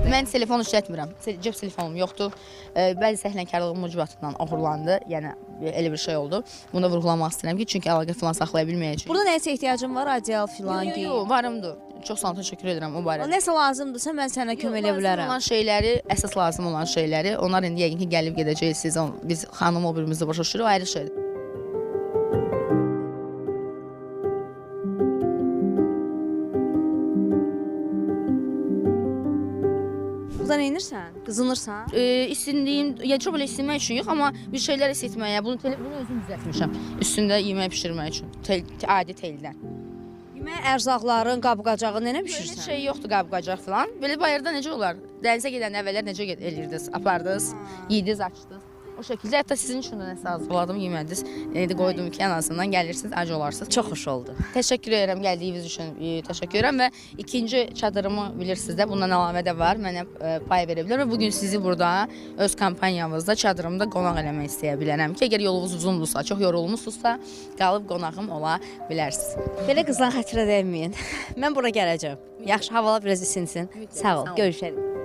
Instagram? Mən telefon işlətmirəm. Cep telefonum yoxdur. Bəzi səhlənkarlığım ucbatından oğurlandı. Yəni elə bir şey oldu. Bunu da vurğulamaq istəyirəm ki, çünki əlaqə falan saxlaya bilməyəcəyik. Burada nəsə ehtiyacın var, adial filan Yox, geyim. yox, varımdır. Çox sağ ol, təşəkkür edirəm o barədə. Nəsə lazımdırsa mən sənə kömək edə Lazım bilərəm. olan şeyləri, əsas lazım olan şeyləri, onlar indi yəqin ki, gəlib gedəcəyik siz, biz xanım o birimizi başa düşürük, o ayrı şeydir. Burada nə edirsən? Qızınırsan? İstindiyim, ya çox belə istinmək üçün yox, amma bir şeylər isitməyə, bunu özüm düzəltmişəm. Üstündə yemək bişirmək üçün, adi teldən. Yemək ərzaqların, qab-qacağı nə Belə bişirsən? şey yoxdur, qab-qacaq falan. Belə bayırda necə olar? Dənizə gedəndə əvvəllər necə eləyirdiniz? Apardınız, yediniz, açdınız. O şəkildə hətta sizin üçün də nəsə hazırladım, yemədiniz. Qoydum ki, ən azından gəlirsiniz, ac olarsınız. Çox xoş oldu. Təşəkkür edirəm gəldiyiniz üçün, təşəkkür edirəm və ikinci çadırımı bilirsiniz də, bundan əlavə də var, mənə pay verə bilər və bugün sizi burada öz kampaniyamızda çadırımda qonaq eləmək istəyə bilərəm ki, əgər yolunuz uzundursa, çox yorulmusunuzsa, qalıb qonağım ola bilərsiniz. Belə qızdan xətrə dəyməyin. Mən bura gələcəm. Yaxşı, havalar biraz isinsin. Sağ ol, görüşərik.